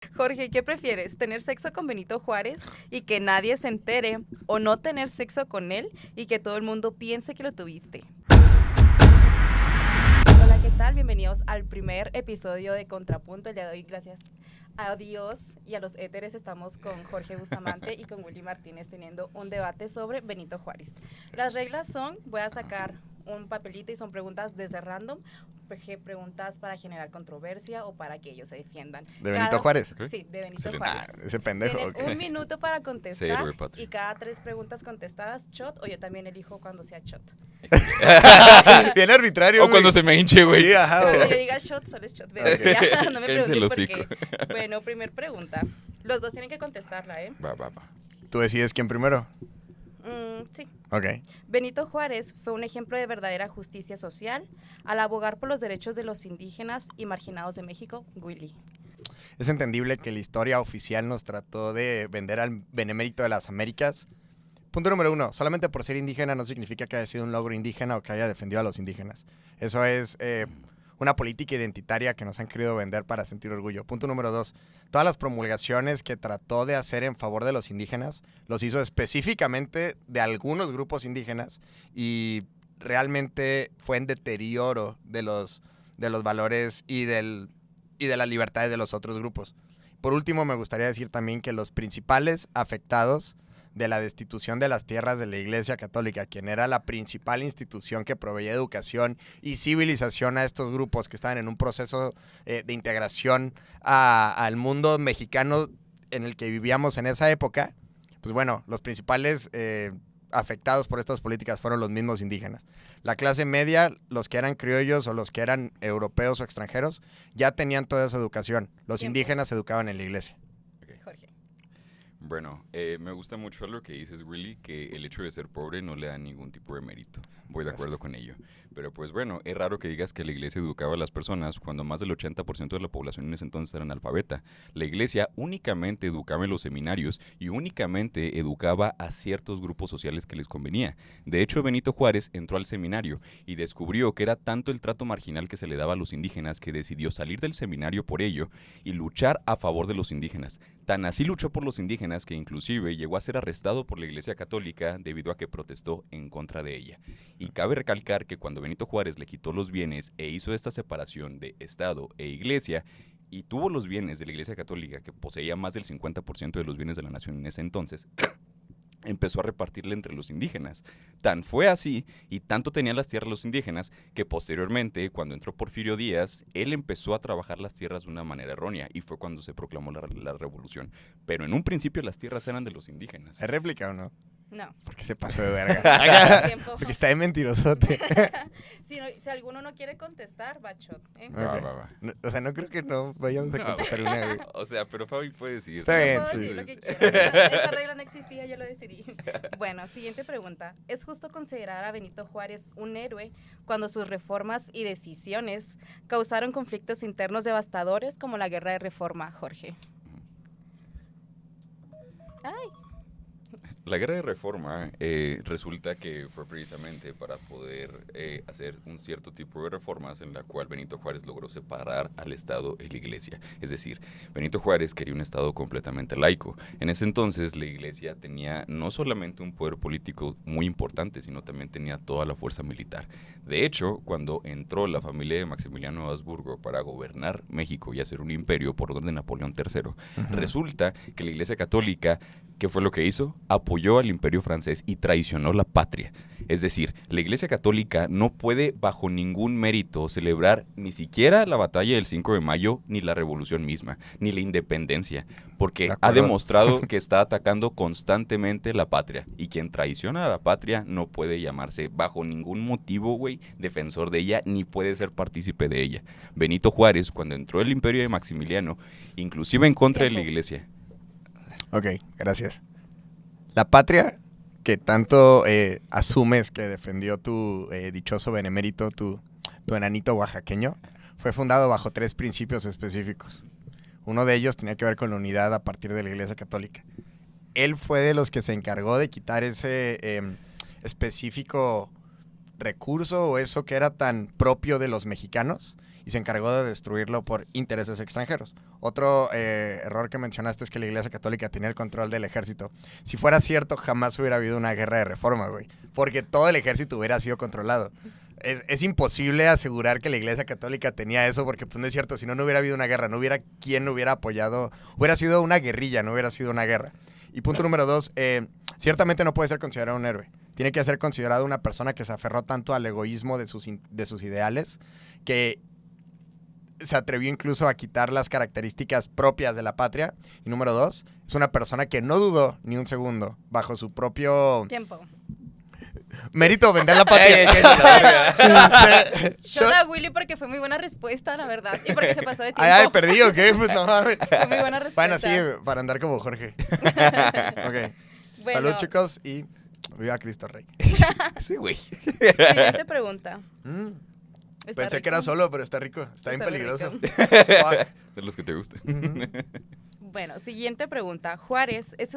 Jorge, ¿qué prefieres? ¿Tener sexo con Benito Juárez y que nadie se entere o no tener sexo con él y que todo el mundo piense que lo tuviste? Hola, ¿qué tal? Bienvenidos al primer episodio de Contrapunto. El día de hoy, gracias a Dios y a los éteres, estamos con Jorge Bustamante y con Willy Martínez teniendo un debate sobre Benito Juárez. Las reglas son, voy a sacar un papelito y son preguntas desde random, preguntas para generar controversia o para que ellos se defiendan. ¿De Benito Juárez? Okay. Sí, de Benito Excelente. Juárez. Ese pendejo. Tienen Okay. un minuto para Sí, contestar héroe patrio. y cada 3 preguntas contestadas, shot, o yo también elijo cuando sea shot. Bien arbitrario, O cuando se me hinche, güey. Sí, ajá, Cuando güey. yo diga shot, solo es shot. Okay. Ya, no me Cállense pregunten el por qué. hocico. Bueno, primer pregunta. Los dos tienen que contestarla, ¿eh? Va. ¿Tú decides quién primero? Sí. Ok. Benito Juárez fue un ejemplo de verdadera justicia social al abogar por los derechos de los indígenas y marginados de México. Willy. Es entendible que la historia oficial nos trató de vender al benemérito de las Américas. Punto número 1. Solamente por ser indígena no significa que haya sido un logro indígena o que haya defendido a los indígenas. Eso es una política identitaria que nos han querido vender para sentir orgullo. Punto número 2. Todas las promulgaciones que trató de hacer en favor de los indígenas los hizo específicamente de algunos grupos indígenas y realmente fue en deterioro de los valores y de las libertades de los otros grupos. Por último, me gustaría decir también que los principales afectados de la destitución de las tierras de la Iglesia Católica, quien era la principal institución que proveía educación y civilización a estos grupos que estaban en un proceso de integración al mundo mexicano en el que vivíamos en esa época, pues bueno, los principales afectados por estas políticas fueron los mismos indígenas. La clase media, los que eran criollos o los que eran europeos o extranjeros, ya tenían toda esa educación. Los Tiempo. indígenas se educaban en la iglesia. Jorge. Bueno, me gusta mucho lo que dices, Willy, que el hecho de ser pobre no le da ningún tipo de mérito. Voy de acuerdo con ello. Pero pues bueno, es raro que digas que la iglesia educaba a las personas cuando más del 80% de la población en ese entonces era analfabeta. La iglesia únicamente educaba en los seminarios y únicamente educaba a ciertos grupos sociales que les convenía. De hecho, Benito Juárez entró al seminario y descubrió que era tanto el trato marginal que se le daba a los indígenas que decidió salir del seminario por ello y luchar a favor de los indígenas. Tan así luchó por los indígenas que inclusive llegó a ser arrestado por la Iglesia Católica debido a que protestó en contra de ella. Y cabe recalcar que cuando Benito Juárez le quitó los bienes e hizo esta separación de Estado e Iglesia y tuvo los bienes de la Iglesia Católica, que poseía más del 50% de los bienes de la nación en ese entonces, empezó a repartirle entre los indígenas. Tan fue así y tanto tenían las tierras los indígenas que posteriormente, cuando entró Porfirio Díaz, él empezó a trabajar las tierras de una manera errónea y fue cuando se proclamó la revolución. Pero en un principio las tierras eran de los indígenas. ¿Es réplica o no? No. Porque se pasó de verga. Tiempo. Porque está de mentirosote. Si alguno no quiere contestar, va shot. ¿Eh? Va. No, o sea, no creo que no vayamos a No. contestar una, güey. O sea, pero Fabi puede decir. Está Yo bien, puedo sí. decir lo que quiera. Esa regla no existía, yo lo decidí. Bueno, siguiente pregunta. ¿Es justo considerar a Benito Juárez un héroe cuando sus reformas y decisiones causaron conflictos internos devastadores como la Guerra de Reforma, Jorge? Ay, La guerra de reforma resulta que fue precisamente para poder hacer un cierto tipo de reformas en la cual Benito Juárez logró separar al Estado y la Iglesia. Es decir, Benito Juárez quería un Estado completamente laico. En ese entonces la Iglesia tenía no solamente un poder político muy importante, sino también tenía toda la fuerza militar. De hecho, cuando entró la familia de Maximiliano de Habsburgo para gobernar México y hacer un imperio por orden de Napoleón III, resulta que la Iglesia Católica, ¿qué fue lo que hizo? Apoyó al Imperio francés y traicionó la patria. Es decir, la Iglesia Católica no puede bajo ningún mérito celebrar ni siquiera la batalla del 5 de mayo, ni la revolución misma, ni la independencia, porque ha demostrado que está atacando constantemente la patria. Y quien traiciona a la patria no puede llamarse bajo ningún motivo, güey, defensor de ella, ni puede ser partícipe de ella. Benito Juárez, cuando entró el Imperio de Maximiliano, inclusive en contra de la Iglesia. Ok, gracias. La patria que tanto asumes que defendió tu dichoso benemérito, tu enanito oaxaqueño, fue fundado bajo 3 principios específicos. Uno de ellos tenía que ver con la unidad a partir de la Iglesia Católica. Él fue de los que se encargó de quitar ese específico recurso o eso que era tan propio de los mexicanos y se encargó de destruirlo por intereses extranjeros. Otro error que mencionaste es que la Iglesia Católica tenía el control del ejército. Si fuera cierto, jamás hubiera habido una guerra de reforma, güey, porque todo el ejército hubiera sido controlado. Es imposible asegurar que la Iglesia Católica tenía eso, porque pues no es cierto, si no, no hubiera habido una guerra, no hubiera quien hubiera apoyado, hubiera sido una guerrilla, no hubiera sido una guerra. Y punto número 2, ciertamente no puede ser considerado un héroe. Tiene que ser considerado una persona que se aferró tanto al egoísmo de sus ideales, que se atrevió incluso a quitar las características propias de la patria. Y número 2, es una persona que no dudó ni un segundo, bajo su propio Tiempo. mérito, vender la patria. Yo a Willy porque fue muy buena respuesta, la verdad. Y porque se pasó de tiempo. Ay, perdí, ¿o qué? Pues no mames. Fue muy buena respuesta. Bueno, sí, para andar como Jorge. Ok. Bueno, Salud, chicos, y viva Cristo Rey. Sí, güey. siguiente pregunta. ¿Está Pensé rico? que era solo, pero está rico. Está bien Está muy peligroso. rico. Fuck. De los que te gustan. Bueno, siguiente pregunta. Juárez es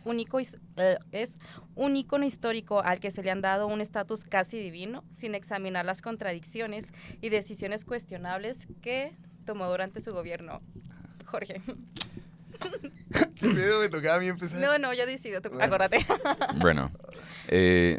un ícono histórico al que se le han dado un estatus casi divino, sin examinar las contradicciones y decisiones cuestionables que tomó durante su gobierno. Jorge. ¿Qué pedo me tocaba a mí empezar? No, yo decido, tú, Bueno. acuérdate. Bueno,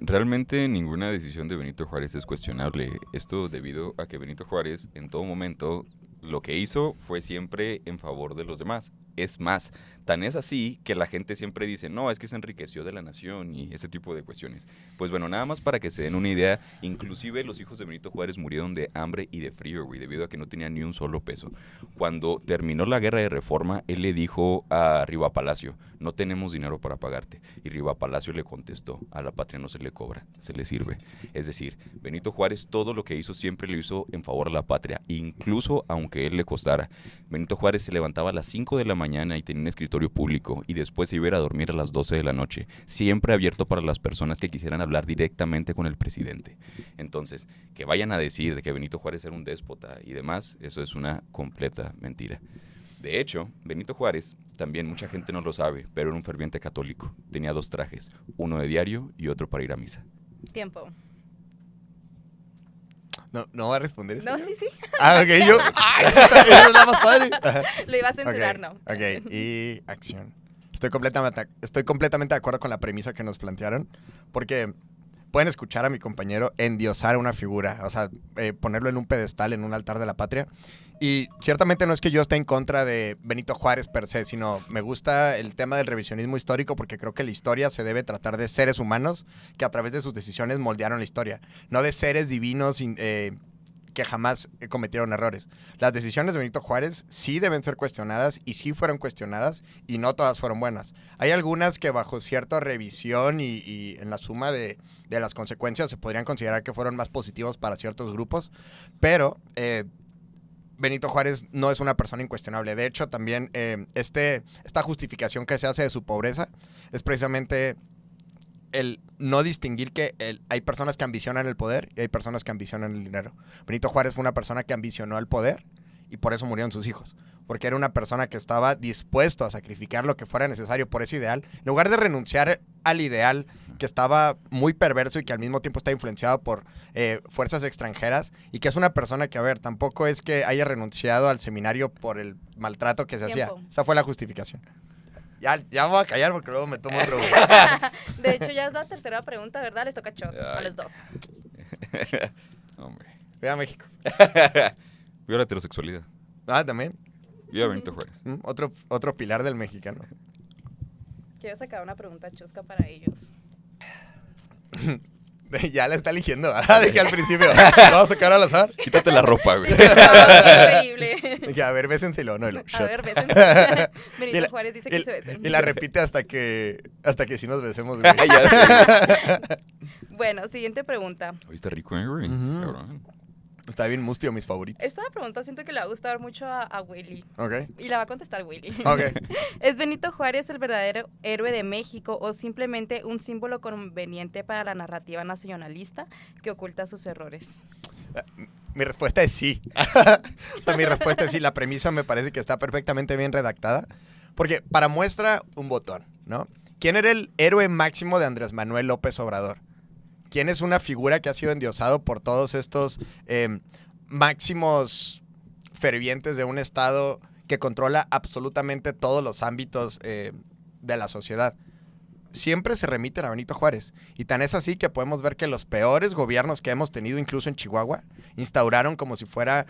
realmente ninguna decisión de Benito Juárez es cuestionable. Esto debido a que Benito Juárez en todo momento lo que hizo fue siempre en favor de los demás. Es más, tan es así que la gente siempre dice, no, es que se enriqueció de la nación y ese tipo de cuestiones. Pues bueno, nada más para que se den una idea, inclusive los hijos de Benito Juárez murieron de hambre y de frío, güey, debido a que no tenían ni un solo peso. Cuando terminó la guerra de reforma, él le dijo a Riva Palacio, no tenemos dinero para pagarte. Y Riva Palacio le contestó, a la patria no se le cobra, se le sirve. Es decir, Benito Juárez todo lo que hizo siempre lo hizo en favor de la patria, incluso aunque él le costara. Benito Juárez se levantaba a las 5 de la mañana y tenía un escritorio público y después se iba a ir a dormir a las 12 de la noche, siempre abierto para las personas que quisieran hablar directamente con el presidente. Entonces, que vayan a decir de que Benito Juárez era un déspota y demás, eso es una completa mentira. De hecho, Benito Juárez, también mucha gente no lo sabe, pero era un ferviente católico. Tenía 2 trajes, uno de diario y otro para ir a misa. Tiempo. No va a responder eso. No, yo? sí. Ah, ok, yo. Esa es la más padre. Ajá. Lo iba a censurar, Ok, no. Ok, y acción. Estoy completamente de acuerdo con la premisa que nos plantearon, porque pueden escuchar a mi compañero endiosar una figura, o sea, ponerlo en un pedestal, en un altar de la patria. Y ciertamente no es que yo esté en contra de Benito Juárez per se, sino me gusta el tema del revisionismo histórico porque creo que la historia se debe tratar de seres humanos que a través de sus decisiones moldearon la historia, no de seres divinos que jamás cometieron errores. Las decisiones de Benito Juárez sí deben ser cuestionadas y sí fueron cuestionadas y no todas fueron buenas. Hay algunas que bajo cierta revisión y en la suma de las consecuencias se podrían considerar que fueron más positivos para ciertos grupos, pero Benito Juárez no es una persona incuestionable. De hecho, también esta justificación que se hace de su pobreza es precisamente el no distinguir que hay personas que ambicionan el poder y hay personas que ambicionan el dinero. Benito Juárez fue una persona que ambicionó el poder y por eso murieron sus hijos. Porque era una persona que estaba dispuesto a sacrificar lo que fuera necesario por ese ideal. En lugar de renunciar al ideal que estaba muy perverso y que al mismo tiempo está influenciado por fuerzas extranjeras y que es una persona que, a ver, tampoco es que haya renunciado al seminario por el maltrato que se hacía. Esa fue la justificación. Ya me voy a callar porque luego me tomo otro. De hecho, ya es la tercera pregunta, ¿verdad? Les toca shot a los dos. Hombre. Viva México. Viva la heterosexualidad. Ah, también. Viva Benito Juárez. Otro pilar del mexicano. Quiero sacar una pregunta chusca para ellos. Ya la está eligiendo, de que al principio vamos a sacar al azar. Quítate la ropa, güey. No, increíble. De que, a ver, bésenselo, no, A shot. ver, bésense. Benito Y la- Juárez dice que se besen. Y la repite hasta que sí nos besemos, güey. Bueno, siguiente pregunta. Hoy está rico, güey. Ujú. Cabrón. Está bien mustio, mis favoritos. Esta pregunta siento que le va a gustar mucho a Willy. Ok, Y la va a contestar Willy. ok. ¿Es Benito Juárez el verdadero héroe de México o simplemente un símbolo conveniente para la narrativa nacionalista que oculta sus errores? Mi respuesta es sí. O sea, mi respuesta es sí. La premisa me parece que está perfectamente bien redactada. Porque para muestra, un botón, ¿no? ¿Quién era el héroe máximo de Andrés Manuel López Obrador? ¿Quién es una figura que ha sido endiosado por todos estos máximos fervientes de un Estado que controla absolutamente todos los ámbitos de la sociedad, siempre se remiten a Benito Juárez. Y tan es así que podemos ver que los peores gobiernos que hemos tenido, incluso en Chihuahua, instauraron como si fuera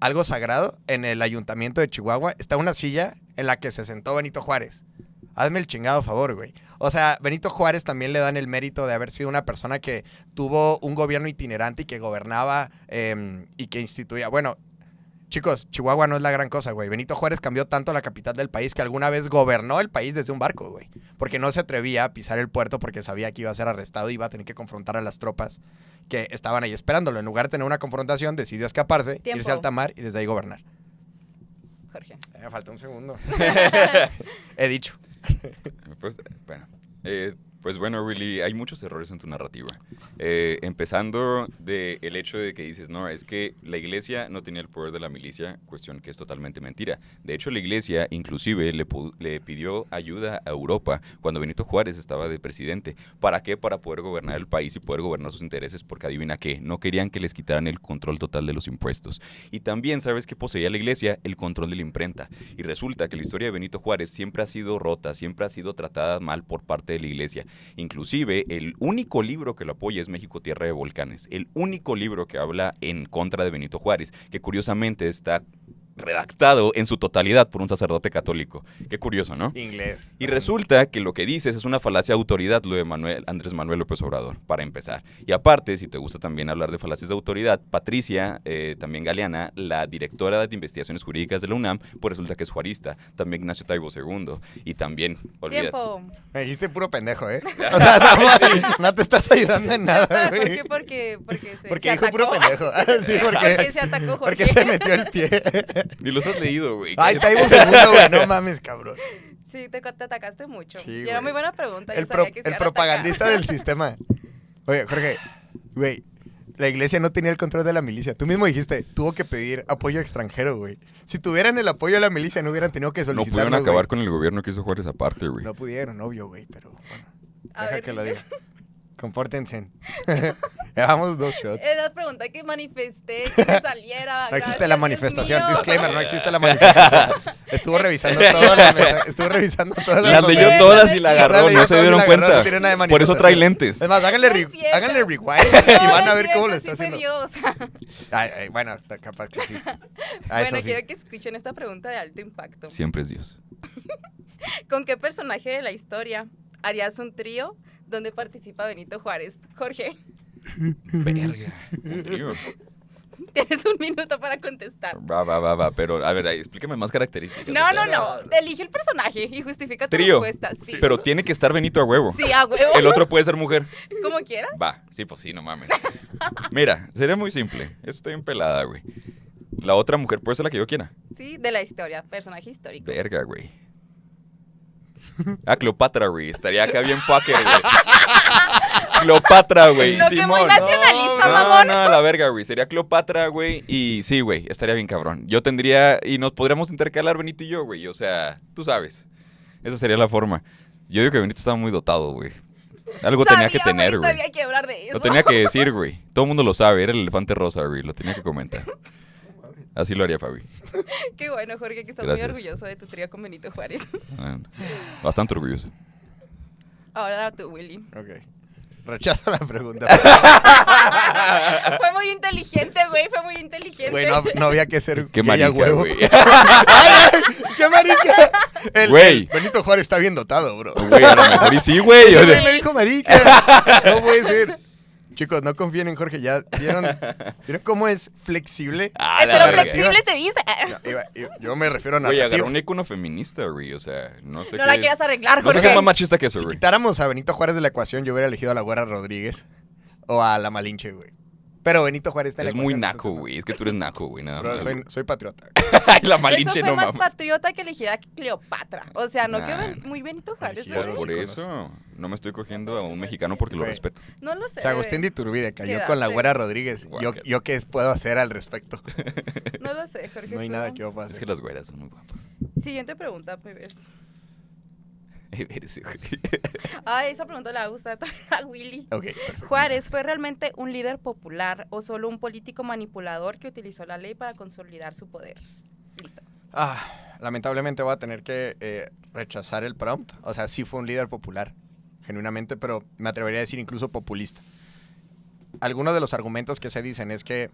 algo sagrado. En el ayuntamiento de Chihuahua está una silla en la que se sentó Benito Juárez. Hazme el chingado favor, güey. O sea, Benito Juárez también le dan el mérito de haber sido una persona que tuvo un gobierno itinerante y que gobernaba y que instituía... Bueno, chicos, Chihuahua no es la gran cosa, güey. Benito Juárez cambió tanto la capital del país que alguna vez gobernó el país desde un barco, güey. Porque no se atrevía a pisar el puerto porque sabía que iba a ser arrestado y iba a tener que confrontar a las tropas que estaban ahí esperándolo. En lugar de tener una confrontación, decidió escaparse, irse a alta mar y desde ahí gobernar. Jorge. Me falta un segundo. He dicho. Pues bueno, really, hay muchos errores en tu narrativa. Empezando del hecho de que dices, no, es que la iglesia no tenía el poder de la milicia, cuestión que es totalmente mentira. De hecho, la iglesia inclusive le pidió ayuda a Europa cuando Benito Juárez estaba de presidente. ¿Para qué? Para poder gobernar el país y poder gobernar sus intereses, porque adivina qué, no querían que les quitaran el control total de los impuestos. Y también, ¿sabes qué poseía la iglesia? El control de la imprenta. Y resulta que la historia de Benito Juárez siempre ha sido rota, siempre ha sido tratada mal por parte de la iglesia. Inclusive, el único libro que lo apoya es México, Tierra de Volcanes. El único libro que habla en contra de Benito Juárez, que curiosamente está redactado en su totalidad por un sacerdote católico. Qué curioso, ¿no? Inglés. Y resulta que lo que dices es una falacia de autoridad, lo de Andrés Manuel López Obrador, para empezar. Y aparte, si te gusta también hablar de falacias de autoridad, Patricia, también Galeana, la directora de investigaciones jurídicas de la UNAM, pues resulta que es juarista. También Ignacio Taibo II. Y también, olvídate. Tiempo. Me dijiste puro pendejo, ¿eh? O sea, no te estás ayudando en nada, ¿Por güey. qué? Porque Porque se dijo puro atacó. pendejo. Sí, Porque se atacó Jorge. porque se metió el pie. Ni los has leído, güey. Ay, Taibo segundo, güey. No mames, cabrón. Sí, te atacaste mucho. Sí, y güey. era muy buena pregunta. yo El sabía que se el iban a propagandista atacar. del sistema. Oye, Jorge, güey, la iglesia no tenía el control de la milicia. Tú mismo dijiste, tuvo que pedir apoyo extranjero, güey. Si tuvieran el apoyo de la milicia, no hubieran tenido que No solicitarlo, pudieron acabar güey. con el gobierno que hizo Juárez aparte, güey. No pudieron, obvio, güey, pero bueno. A Deja ver, que lo diga. diles. Compórtense. Llevamos 2 shots. Es la pregunta que manifesté, que me saliera. No existe Dios la manifestación. mío. Disclaimer, no existe la manifestación. Estuvo revisando todas las Las leyó mensajes. todas y la agarró, Las leyó no se todas y dieron la agarró, cuenta. no tiene nada de Por eso trae manifestación. lentes. Es más, háganle, No es cierto. háganle rewind y van a ver cómo lo está sí fue haciendo. Dios. Ay, bueno, capaz que sí. Bueno, Eso sí. quiero que escuchen esta pregunta de alto impacto. Siempre es Dios. ¿Con qué personaje de la historia harías un trío donde participa Benito Juárez? Jorge, Verga. Un trío. tienes un minuto para contestar. Va. Pero, a ver, explícame más características. No, o sea, no. Elige el personaje y justifica tu Trío. respuesta. Sí. Pero tiene que estar Benito a huevo. Sí, a huevo. El otro puede ser mujer. Como quieras. Va, sí, pues sí, no mames. Mira, sería muy simple. Estoy empelada, güey. La otra mujer puede ser la que yo quiera. Sí, de la historia, personaje histórico. Verga, güey. Ah, Cleopatra, güey. Estaría acá bien fucker, güey. Cleopatra, güey. Lo que muy Simón. nacionalista, No, mamón. no, la verga, güey. Sería Cleopatra, güey. Y sí, güey, estaría bien cabrón. Yo tendría, y nos podríamos intercalar Benito y yo, güey. O sea, tú sabes. Esa sería la forma. Yo digo que Benito estaba muy dotado, güey. Algo tenía que tener, güey. Sabía que hablar de eso. Lo tenía que decir, güey. Todo el mundo lo sabe. Era el elefante rosa, güey. Lo tenía que comentar. Así lo haría Fabi. Qué bueno, Jorge, que estás Gracias. muy orgulloso de tu trío con Benito Juárez. Bastante orgulloso. Ahora tú, Willy. Ok. Rechazo la pregunta. Fue muy inteligente, güey. Fue muy inteligente. Güey, no había que ser Qué gay a marica, huevo. güey. ¡Ay, qué marica! Güey. El Benito Juárez está bien dotado, bro. Güey, a lo mejor y sí, güey. Ese güey me dijo marica. No puede ser. Chicos, no confíen en Jorge. ¿Ya vieron cómo es flexible? Ah, la Pero verga. flexible se dice. Yo me refiero a Güey, agarró narrativo. un icono feminista, güey. O sea, no sé No qué la es. quieras arreglar, No sé Jorge. qué más machista que eso, Si güey. quitáramos a Benito Juárez de la ecuación, yo hubiera elegido a la Güera Rodríguez o a la Malinche, güey. Pero Benito Juárez está en la Es muy ecuación, naco, entonces güey. Es que tú eres naco, güey. no. Nada Bro, más. soy patriota. Ay, la Eso Malinche, fue no más mames. patriota que elegir a Cleopatra. O sea, no Nah. que muy Benito Juárez. Elegida ¿no? dos. Por íconos. eso no me estoy cogiendo a un mexicano porque lo Güey. respeto. No lo sé. O sea, Agustín de Iturbide cayó Quedaste. con la Güera Rodríguez. Guácala. ¿Yo qué puedo hacer al respecto? No lo sé, Jorge. No hay estuvo- nada que yo pueda Es que hacer. las güeras son muy guapas. Siguiente pregunta, bebés. Espérese, güey. Ay, esa pregunta le va a gustar a Willy. Ok, perfecto. ¿Juárez fue realmente un líder popular o solo un político manipulador que utilizó la ley para consolidar su poder? Listo. Lamentablemente voy a tener que rechazar el prompt. O sea, sí fue un líder popular, genuinamente, pero me atrevería a decir incluso populista. Algunos de los argumentos que se dicen es que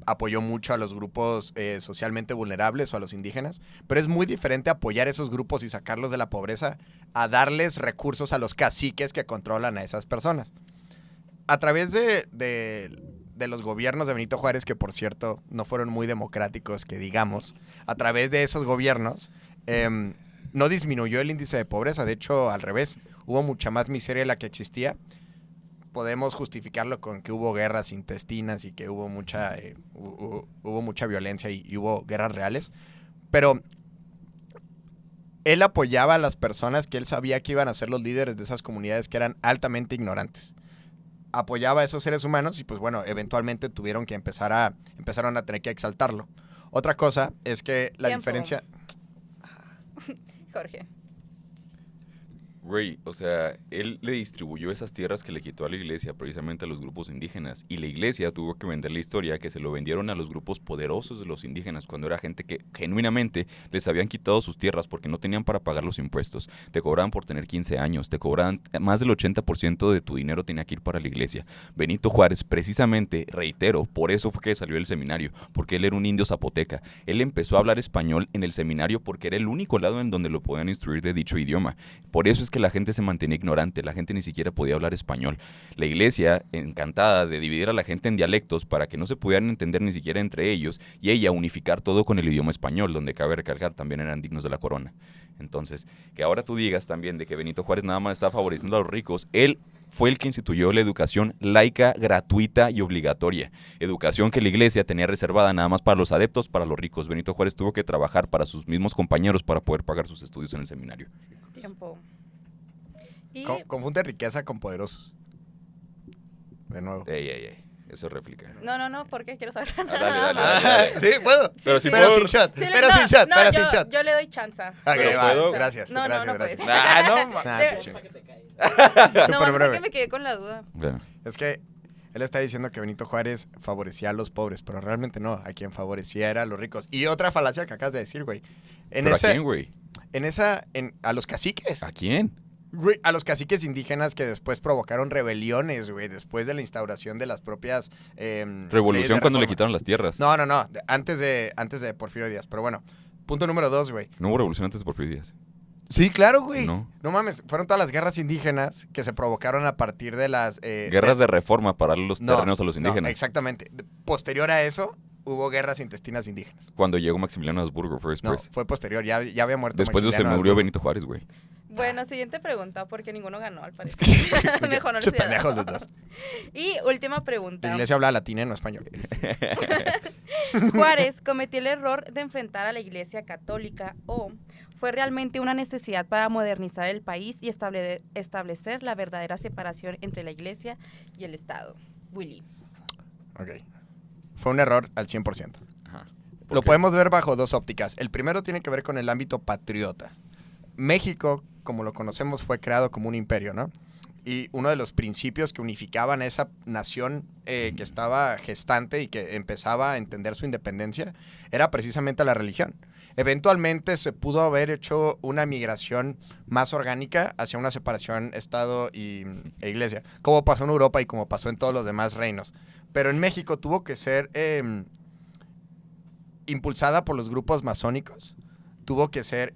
apoyó mucho a los grupos socialmente vulnerables o a los indígenas, pero es muy diferente apoyar a esos grupos y sacarlos de la pobreza a darles recursos a los caciques que controlan a esas personas. A través de los gobiernos de Benito Juárez, que por cierto no fueron muy democráticos, que digamos, a través de esos gobiernos no disminuyó el índice de pobreza, de hecho al revés, hubo mucha más miseria de la que existía. Podemos justificarlo con que hubo guerras intestinas y que hubo mucha violencia y hubo guerras reales, pero él apoyaba a las personas que él sabía que iban a ser los líderes de esas comunidades que eran altamente ignorantes. Apoyaba a esos seres humanos y pues bueno, eventualmente empezaron a tener que exaltarlo. Otra cosa es que la Tiempo. diferencia... Jorge. Güey, o sea, él le distribuyó esas tierras que le quitó a la iglesia precisamente a los grupos indígenas, y la iglesia tuvo que vender la historia que se lo vendieron a los grupos poderosos de los indígenas cuando era gente que genuinamente les habían quitado sus tierras porque no tenían para pagar los impuestos. Te cobraban por tener 15 años, te cobraban más del 80% de tu dinero tenía que ir para la iglesia. Benito Juárez, precisamente, reitero, por eso fue que salió del seminario, porque él era un indio zapoteca. Él empezó a hablar español en el seminario porque era el único lado en donde lo podían instruir de dicho idioma. Por eso es que la gente se mantenía ignorante, la gente ni siquiera podía hablar español. La iglesia, encantada de dividir a la gente en dialectos para que no se pudieran entender ni siquiera entre ellos, y ella unificar todo con el idioma español, donde cabe recalcar también eran dignos de la corona. Entonces, que ahora tú digas también de que Benito Juárez nada más está favoreciendo a los ricos, él fue el que instituyó la educación laica, gratuita y obligatoria. Educación que la iglesia tenía reservada nada más para los adeptos, para los ricos. Benito Juárez tuvo que trabajar para sus mismos compañeros para poder pagar sus estudios en el seminario. Tiempo. Y Confunde riqueza con poderosos. De nuevo. Ey, eso es réplica. no, ¿por qué? Quiero saber. Dale. Sí, puedo. Pero si pero puedo- sin shot. Sí, pero sin shot. pero sin shot. Yo le doy chance. Ok, Pero va. puedo- Gracias. No, gracias, no gracias. puedes. Nah, De- qué chido. No, Súper más breve. porque me quedé con la duda. Bueno, Es que él está diciendo que Benito Juárez favorecía a los pobres, pero realmente no. A quien favorecía era a los ricos. Y otra falacia que acabas de decir, güey. ¿pero a quién, güey? A los caciques. ¿A quién? Güey, a los caciques indígenas que después provocaron rebeliones, güey, después de la instauración de las propias... leyes Revolución de cuando le reforma. quitaron las tierras. No, antes de Porfirio Díaz. Pero bueno, punto número 2, güey. No hubo revolución antes de Porfirio Díaz. Sí, claro, güey. No. No mames, fueron todas las guerras indígenas que se provocaron a partir de las... Guerras de reforma para darle los terrenos a los no, indígenas. exactamente. Posterior a eso, hubo guerras intestinas indígenas. Cuando llegó Maximiliano de Habsburgo fue No, después. fue posterior, ya había muerto Después de eso se Maximiliano murió Habsburgo. Benito Juárez, güey. Bueno, siguiente pregunta, porque ninguno ganó, al parecer. Porque Mejor no les muchos hubiera pendejos dado. los dos. Y última La pregunta. iglesia habla latín y no español. ¿Juárez cometió el error de enfrentar a la Iglesia Católica o fue realmente una necesidad para modernizar el país y establecer la verdadera separación entre la Iglesia y el Estado? Willy. Ok. Fue un error al 100%. Ajá. ¿Por Lo qué? podemos ver bajo dos ópticas. El primero tiene que ver con el ámbito patriota. México, como lo conocemos, fue creado como un imperio, ¿no? Y uno de los principios que unificaban a esa nación que estaba gestante y que empezaba a entender su independencia era precisamente la religión. Eventualmente se pudo haber hecho una migración más orgánica hacia una separación Estado e Iglesia, como pasó en Europa y como pasó en todos los demás reinos. Pero en México tuvo que ser impulsada por los grupos masónicos, tuvo que ser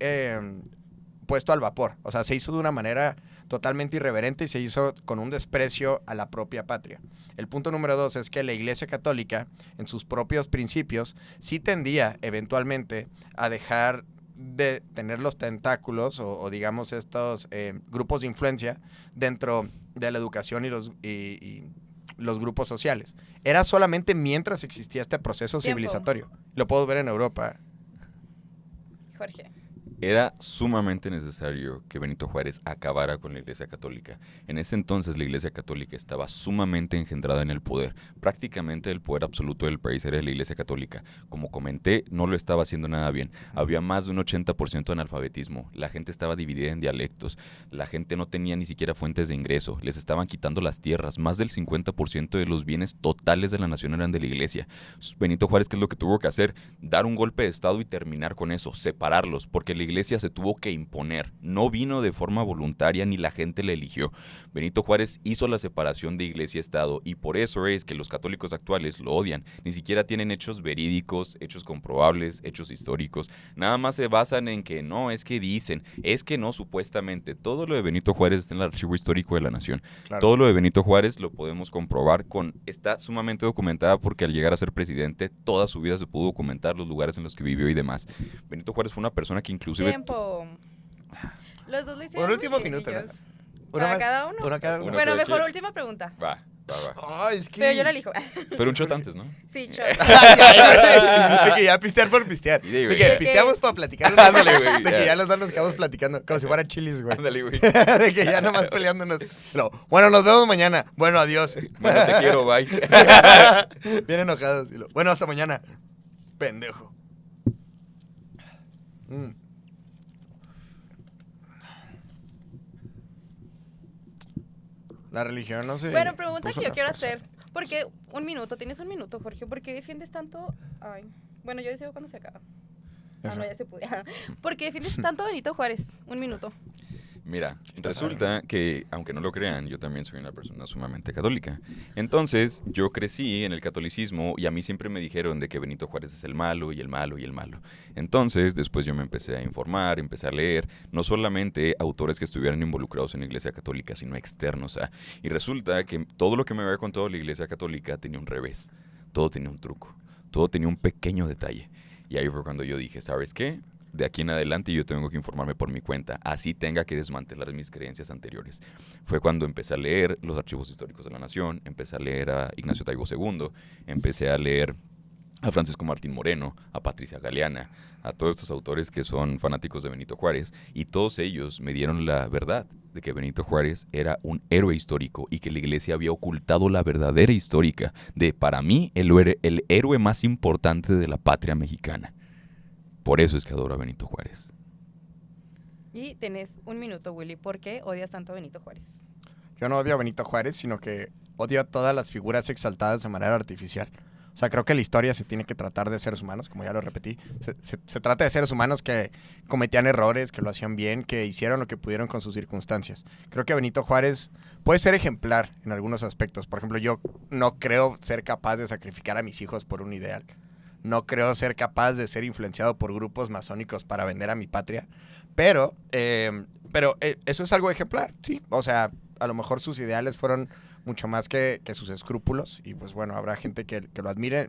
puesto al vapor. O sea, se hizo de una manera totalmente irreverente y se hizo con un desprecio a la propia patria. El punto número 2 es que la Iglesia Católica, en sus propios principios, sí tendía eventualmente a dejar de tener los tentáculos o digamos estos grupos de influencia dentro de la educación y los grupos sociales. Era solamente mientras existía este proceso Tiempo. civilizatorio. Lo puedo ver en Europa. Jorge. Era sumamente necesario que Benito Juárez acabara con la Iglesia Católica. En ese entonces la Iglesia Católica estaba sumamente engendrada en el poder. Prácticamente el poder absoluto del país era de la Iglesia Católica. Como comenté, no lo estaba haciendo nada bien. Había más de un 80% de analfabetismo. La gente estaba dividida en dialectos. La gente no tenía ni siquiera fuentes de ingreso. Les estaban quitando las tierras. Más del 50% de los bienes totales de la nación eran de la Iglesia. Benito Juárez, ¿qué es lo que tuvo que hacer? Dar un golpe de Estado y terminar con eso, separarlos, porque la Iglesia se tuvo que imponer, no vino de forma voluntaria ni la gente le eligió. Benito Juárez hizo la separación de Iglesia y Estado y por eso es que los católicos actuales lo odian, ni siquiera tienen hechos verídicos, hechos comprobables, hechos históricos, nada más se basan en que no, es que dicen, es que no, supuestamente, todo lo de Benito Juárez está en el archivo histórico de la nación, claro. Todo lo de Benito Juárez lo podemos comprobar está sumamente documentada porque al llegar a ser presidente, toda su vida se pudo documentar los lugares en los que vivió y demás. Benito Juárez fue una persona que inclusive... Tiempo. Los dos lo hicieron. Por último minuto, ¿no? ¿Para cada uno? Una cada uno. Bueno, mejor última pregunta. Va. Es que... Pero yo la elijo. Pero un shot antes, ¿no? Sí, shot. De que ya pistear por pistear. De que pisteamos para platicar. Ándale, güey. De que ya los dos nos quedamos platicando. Como si fuera chilis, güey. Ándale, güey. De que ya nomás peleándonos. Bueno, nos vemos mañana. Bueno, adiós. Bueno, te quiero, bye. Bien enojados. Bueno, hasta mañana. Pendejo. La religión no sé. Bueno, pregunta que yo quiero hacer. Porque tienes un minuto, Jorge. ¿Por qué defiendes tanto? Ay, bueno, yo decido cuando se acaba. Eso. No, ya se pude. ¿Por qué defiendes tanto a Benito Juárez? Un minuto. Mira, resulta que, aunque no lo crean, yo también soy una persona sumamente católica. Entonces, yo crecí en el catolicismo y a mí siempre me dijeron de que Benito Juárez es el malo y el malo y el malo. Entonces, después yo me empecé a informar, empecé a leer, no solamente autores que estuvieran involucrados en la Iglesia Católica, sino externos. Y resulta que todo lo que me había contado la Iglesia Católica tenía un revés, todo tenía un truco, todo tenía un pequeño detalle. Y ahí fue cuando yo dije, ¿sabes qué? De aquí en adelante yo tengo que informarme por mi cuenta, así tenga que desmantelar mis creencias anteriores. Fue cuando empecé a leer los archivos históricos de la nación, empecé a leer a Ignacio Taibo II, empecé a leer a Francisco Martín Moreno, a Patricia Galeana, a todos estos autores que son fanáticos de Benito Juárez, y todos ellos me dieron la verdad de que Benito Juárez era un héroe histórico y que la Iglesia había ocultado la verdadera histórica de, para mí, el héroe más importante de la patria mexicana. Por eso es que adoro a Benito Juárez. Y tenés un minuto, Willy. ¿Por qué odias tanto a Benito Juárez? Yo no odio a Benito Juárez, sino que odio a todas las figuras exaltadas de manera artificial. O sea, creo que la historia se tiene que tratar de seres humanos, como ya lo repetí. Se trata de seres humanos que cometían errores, que lo hacían bien, que hicieron lo que pudieron con sus circunstancias. Creo que Benito Juárez puede ser ejemplar en algunos aspectos. Por ejemplo, yo no creo ser capaz de sacrificar a mis hijos por un ideal. No creo ser capaz de ser influenciado por grupos masónicos para vender a mi patria. Pero eso es algo ejemplar, sí. O sea, a lo mejor sus ideales fueron mucho más que sus escrúpulos. Y pues bueno, habrá gente que lo admire.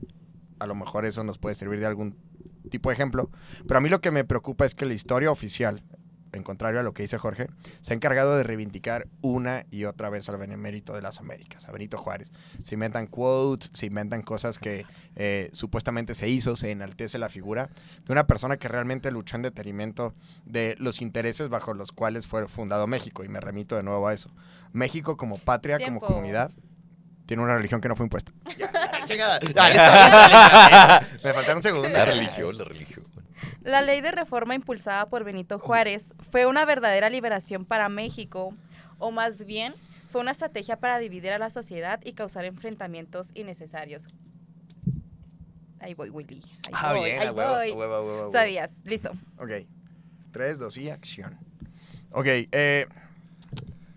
A lo mejor eso nos puede servir de algún tipo de ejemplo. Pero a mí lo que me preocupa es que la historia oficial, en contrario a lo que dice Jorge, se ha encargado de reivindicar una y otra vez al benemérito de las Américas, a Benito Juárez. Se inventan quotes, se inventan cosas que supuestamente se hizo, se enaltece la figura de una persona que realmente luchó en detrimento de los intereses bajo los cuales fue fundado México, y me remito de nuevo a eso. México como patria, como comunidad, tiene una religión que no fue impuesta. Me falta un segundo. La religión. La ley de reforma impulsada por Benito Juárez fue una verdadera liberación para México, o más bien fue una estrategia para dividir a la sociedad y causar enfrentamientos innecesarios. Ahí voy, Willy. Ahí voy. Sabías, listo. Ok, 3, 2 y acción. Ok,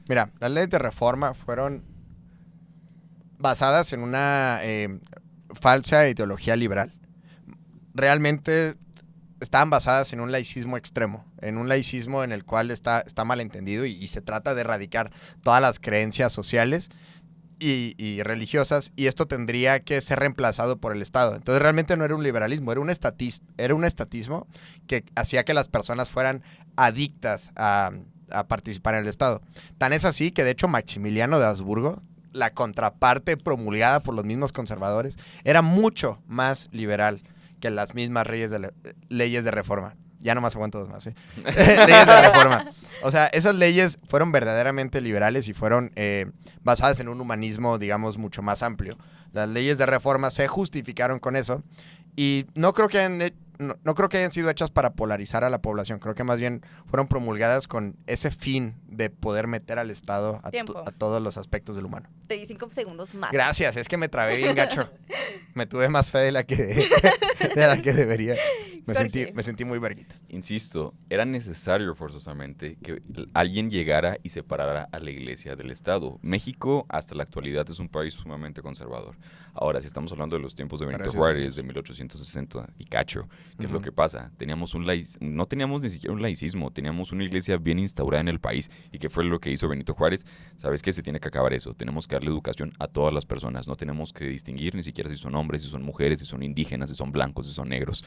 mira, las leyes de reforma fueron basadas en una falsa ideología liberal. Realmente estaban basadas en un laicismo extremo, en un laicismo en el cual está malentendido y se trata de erradicar todas las creencias sociales y religiosas, y esto tendría que ser reemplazado por el Estado. Entonces realmente no era un liberalismo, era un estatismo que hacía que las personas fueran adictas a participar en el Estado. Tan es así que de hecho Maximiliano de Habsburgo, la contraparte promulgada por los mismos conservadores, era mucho más liberal que las mismas leyes de reforma. Ya nomás aguanto 2 más, ¿sí? Leyes de reforma. O sea, esas leyes fueron verdaderamente liberales y fueron basadas en un humanismo, digamos, mucho más amplio. Las leyes de reforma se justificaron con eso y no creo que hayan sido hechas para polarizar a la población. Creo que más bien fueron promulgadas con ese fin de poder meter al Estado a todos los aspectos del humano. Te di 5 segundos más. Gracias, es que me trabé bien gacho. Me tuve más fe de la que debería. Me sentí muy verguitas. Insisto, era necesario forzosamente que alguien llegara y separara a la iglesia del Estado. México hasta la actualidad es un país sumamente conservador. Ahora, si estamos hablando de los tiempos de Benito Juárez, de 1860 y cacho, ¿qué es lo que pasa? No teníamos ni siquiera un laicismo, teníamos una iglesia bien instaurada en el país. ¿Y qué fue lo que hizo Benito Juárez? ¿Sabes qué? Se tiene que acabar eso. Tenemos que darle educación a todas las personas. No tenemos que distinguir ni siquiera si son hombres, si son mujeres, si son indígenas, si son blancos, si son negros.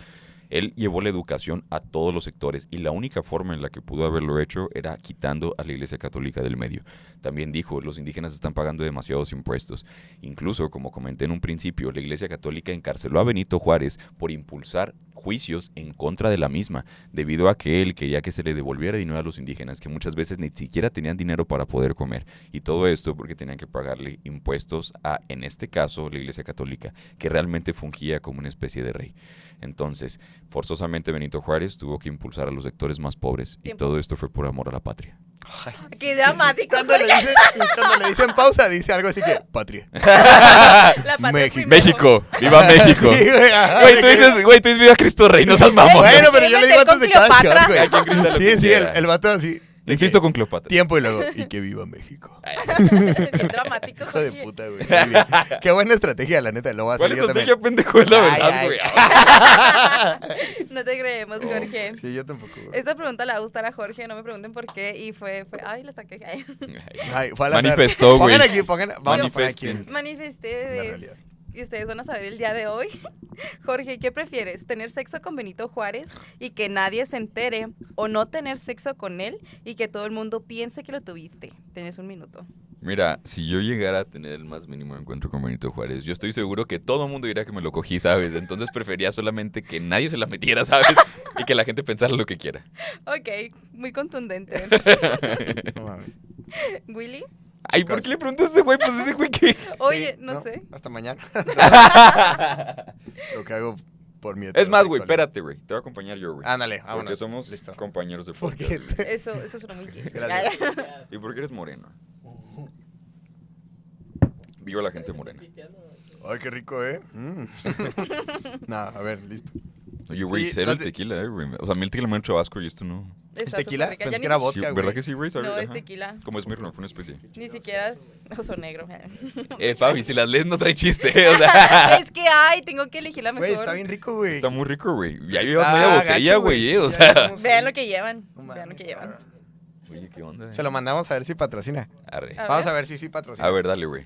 Él llevó la educación a todos los sectores y la única forma en la que pudo haberlo hecho era quitando a la Iglesia Católica del medio. También dijo, los indígenas están pagando demasiados impuestos. Incluso, como comenté en un principio, la Iglesia Católica encarceló a Benito Juárez por impulsar juicios en contra de la misma, debido a que él quería que se le devolviera dinero a los indígenas, que muchas veces ni siquiera tenían dinero para poder comer. Y todo esto porque tenían que pagarle impuestos a, en este caso, la Iglesia Católica, que realmente fungía como una especie de rey. Entonces, forzosamente Benito Juárez tuvo que impulsar a los sectores más pobres y todo esto fue por amor a la patria. Ay, ¡qué dramático! Cuando le dicen pausa, dice algo así que, patria. La patria México, viva México. Sí, Güey, tú dices viva Cristo Rey, no seas mamón. Bueno, pero yo le digo antes de cada shot, güey. Hay quien grita lo que Sí, quiera. el vato así. Insisto con Cleopatra. Tiempo y luego, y que viva México. Qué dramático. Hijo de puta, güey. Muy bien. Qué buena estrategia, la neta. Lo voy a hacer ¿Cuál yo también. estrategia pendejo es la verdad, güey? No te creemos, Jorge. Sí, yo tampoco, güey. Esta pregunta la va a gustar a Jorge, no me pregunten por qué. Y fue ay, la saqué. Ay, fue al azar. Manifestó, güey. Vamos a poner aquí. Manifesté. La realidad. Y ustedes van a saber el día de hoy. Jorge, ¿qué prefieres? ¿Tener sexo con Benito Juárez y que nadie se entere? ¿O no tener sexo con él y que todo el mundo piense que lo tuviste? Tienes 1 minuto. Mira, si yo llegara a tener el más mínimo encuentro con Benito Juárez, yo estoy seguro que todo el mundo diría que me lo cogí, ¿sabes? Entonces prefería solamente que nadie se la metiera, ¿sabes? Y que la gente pensara lo que quiera. Ok, muy contundente. No mames. ¿Willy? Ay, ¿por qué le preguntas a ese güey? Pues ese güey que... Oye, Sí, no sé. Hasta mañana. Lo que hago por mi Es más, güey, heterosexualidad. espérate, güey. Te voy a acompañar yo, güey. Ándale, Porque vámonos. somos Listo. compañeros de ¿Por podcast, qué? güey. Eso suena muy gay. Gracias. ¿Y por qué eres moreno? Viva la gente morena. Ay, qué rico, ¿eh? Nada, a ver, listo. Oye, güey, Sí, cero el las de- tequila, güey. O sea, a mí el tequila me ha hecho asco y esto no. Está tequila? súper rica. Pensé Ya que era ni vodka, Sí, güey. ¿verdad que sí, güey? No, Ajá. es tequila. Como Smirnoff, una especie. Ni siquiera oso negro. Fabi, si las lees no trae chiste, o sea. Es que ay, tengo que elegir la mejor. Güey, está bien rico, güey. Está muy rico, güey. Ya Está llevas media botella, gacho, güey, o Ya sea. llevamos Vean ahí. lo que llevan. No Vean lo que mames, llevan. cabrón. Oye, ¿qué onda? Se lo mandamos a ver si patrocina. Arre. A Vamos ver. a ver si sí patrocina. A ver, dale, güey.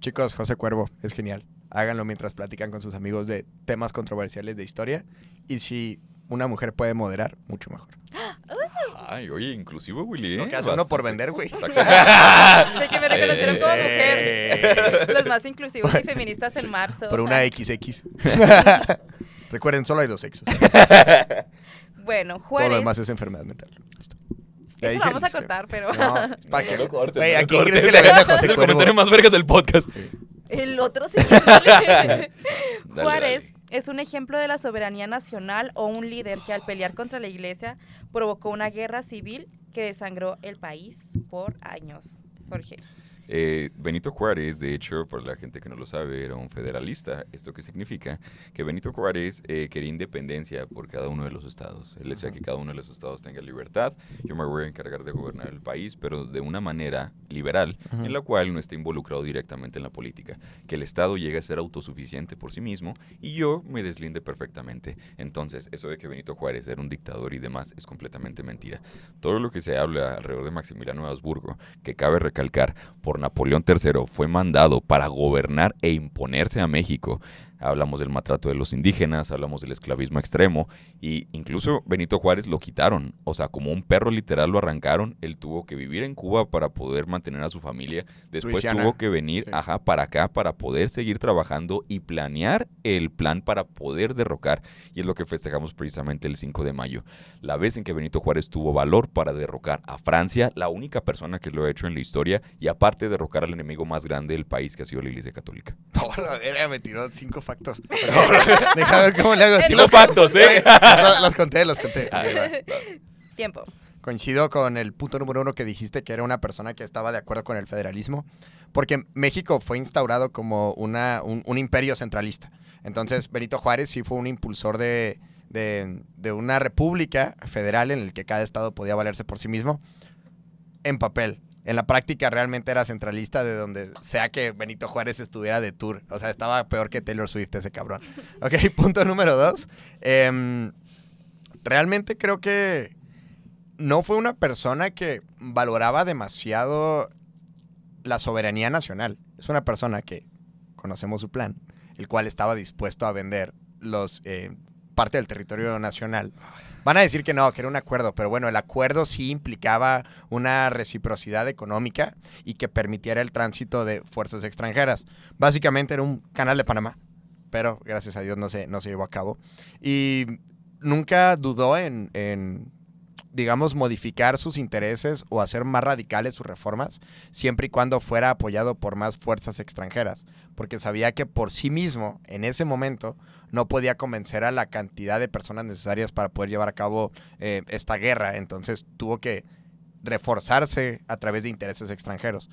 Chicos, José Cuervo, es genial. Háganlo mientras platican con sus amigos de temas controversiales de historia. Y si una mujer puede moderar, mucho mejor. Ay, oye, inclusivo, Willy, ¿eh? Lo que hace uno por Bastante. vender, güey. Exacto. De que me reconocieron como mujer. Los más inclusivos y feministas en marzo. Por una XX. Recuerden, solo hay 2 sexos. Bueno, Todo lo Juárez. demás es enfermedad mental. Listo. Ya Eso dije, lo vamos a listo. cortar, pero. No, es para que... No lo cortes, Güey, no ¿a lo quién crees cortes. que le vende a José Es el Cuervo? comentario más vergas del podcast. El otro siguiente. Dale, Juárez es un ejemplo de la soberanía nacional o un líder que al pelear contra la iglesia provocó una guerra civil que desangró el país por años. Jorge. Benito Juárez, de hecho, por la gente que no lo sabe, era un federalista. ¿Esto qué significa? Que Benito Juárez quería independencia por cada uno de los estados. Él decía que cada uno de los estados tenga libertad. Yo me voy a encargar de gobernar el país, pero de una manera liberal, en la cual no esté involucrado directamente en la política. Que el estado llegue a ser autosuficiente por sí mismo y yo me deslinde perfectamente. Entonces, eso de que Benito Juárez era un dictador y demás es completamente mentira. Todo lo que se habla alrededor de Maximiliano de Habsburgo, que cabe recalcar, por Napoleón III fue mandado para gobernar e imponerse a México, hablamos del maltrato de los indígenas, hablamos del esclavismo extremo, y incluso Benito Juárez lo quitaron, o sea, como un perro literal lo arrancaron, él tuvo que vivir en Cuba para poder mantener a su familia, después Luisiana. tuvo que venir Sí. para acá para poder seguir trabajando y planear el plan para poder derrocar, y es lo que festejamos precisamente el 5 de mayo, la vez en que Benito Juárez tuvo valor para derrocar a Francia, la única persona que lo ha hecho en la historia, y aparte derrocar al enemigo más grande del país, que ha sido la Iglesia Católica. Oh, la verga, me tiró 5 factos. Déjame ver cómo le hago. Sí, 5 factos, ¿eh? Los conté. Ah, Ok, va. Tiempo. Coincido con el punto número 1 que dijiste, que era una persona que estaba de acuerdo con el federalismo, porque México fue instaurado como un imperio centralista. Entonces, Benito Juárez sí fue un impulsor de una república federal en el que cada estado podía valerse por sí mismo en papel. En la práctica realmente era centralista, de donde sea que Benito Juárez estuviera de tour. O sea, estaba peor que Taylor Swift ese cabrón. Ok, punto número 2. Realmente creo que no fue una persona que valoraba demasiado la soberanía nacional. Es una persona que conocemos su plan, el cual estaba dispuesto a vender parte del territorio nacional. Van a decir que no, que era un acuerdo, pero bueno, el acuerdo sí implicaba una reciprocidad económica y que permitiera el tránsito de fuerzas extranjeras. Básicamente era un canal de Panamá, pero gracias a Dios no se llevó a cabo. Y nunca dudó en digamos, modificar sus intereses o hacer más radicales sus reformas, siempre y cuando fuera apoyado por más fuerzas extranjeras, porque sabía que por sí mismo, en ese momento, no podía convencer a la cantidad de personas necesarias para poder llevar a cabo esta guerra. Entonces tuvo que reforzarse a través de intereses extranjeros.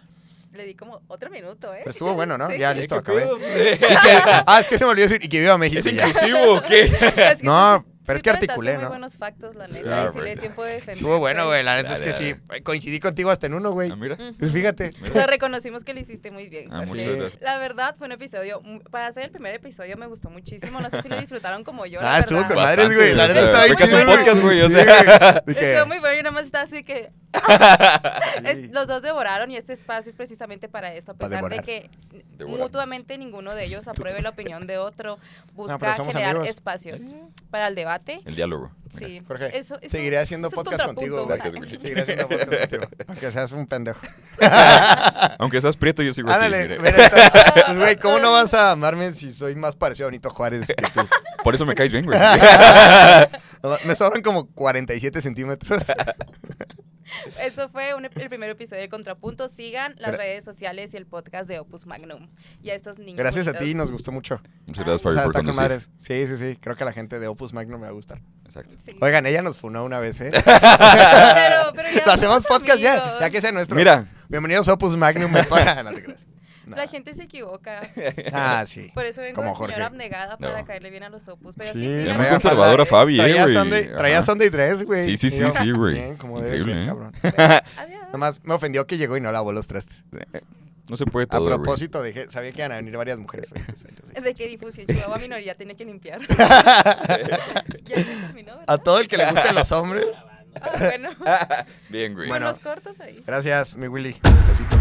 Le di como otro minuto, ¿eh? Pero estuvo bueno, ¿no? Sí. Ya, listo, ¿Qué acabé. pedo? Es que se me olvidó decir, y que viva México. ¿Es ya. inclusivo o qué? Es que No, sí, pero es sí que te aventaste articulé, muy ¿no? buenos factos, la Sí, neta, y sí right. le di tiempo de defender. Estuvo bueno, güey. La neta es Dale, que sí. dale. Coincidí contigo hasta en uno, güey. Ah, mira. Pues fíjate. O sea, reconocimos que lo hiciste muy bien. Ah, Jorge. muchas gracias. La verdad, fue un episodio, para hacer el primer episodio me gustó muchísimo. No sé si lo disfrutaron como yo, la Estuvo verdad. con madres, güey. La neta Bastante, estaba bien fue casi un chingón, podcast, güey, o Sí, sea. güey. Dije, Estuvo muy bueno y nada más está así que... sí. Los dos devoraron y este espacio es precisamente para esto, a Para pesar de devorar. que Devoramos. mutuamente ninguno de ellos apruebe la opinión de otro, busca pero somos generar amigos. espacios para el debate. El diálogo. Mira. Sí, Jorge, eso seguiré haciendo eso es podcast contigo. contrapunto, güey. Gracias, güey. Seguiré haciendo podcast contigo. Aunque seas un pendejo. Aunque seas prieto, yo sigo Ándale, aquí. mire. mira, pues, güey, ¿cómo no vas a amarme si soy más parecido a Benito Juárez que tú? Por eso me caes bien, güey. Me sobran como 47 centímetros. Eso fue el primer episodio de Contrapunto. Sigan las Gra- redes sociales y el podcast de Opus Magnum. Y a estos niños. Gracias a bonitos. ti, nos gustó mucho. Muchas gracias, O Fabi, sea, por está con conducir. madres. Sí, sí, sí. Creo que a la gente de Opus Magnum me va a gustar. Exacto. Sí. Oigan, ella nos funó una vez, ¿eh? pero ya Lo hacemos somos podcast ya, amigos. ya que sea nuestro. Mira, Bienvenidos a Opus Magnum. No te creas. No. La gente se equivoca. Ah, sí. Por eso vengo Como de señora Jorge. abnegada para No. caerle bien a los Opus. Pero Sí, sí, es sigan muy a- conservadora Fabi, Traía güey. Traía Ajá. Sunday Dress, güey. Sí, sí, Y sí, yo, sí, güey. Bien, como debe ser, Increíble, ¿eh? cabrón. Adiós. Nomás me ofendió que llegó y no lavó los trastes. No se puede A todo, güey. propósito, sabía que iban a venir varias mujeres. Güey, entonces, yo sé. De que difusión Chihuahua minoría tiene que limpiar. Ya se terminó, A ¿verdad? todo el que le gusten los hombres. Ah, bueno. Bien, güey. Bueno. Con los cortos ahí. Gracias, mi Willy. Besitos.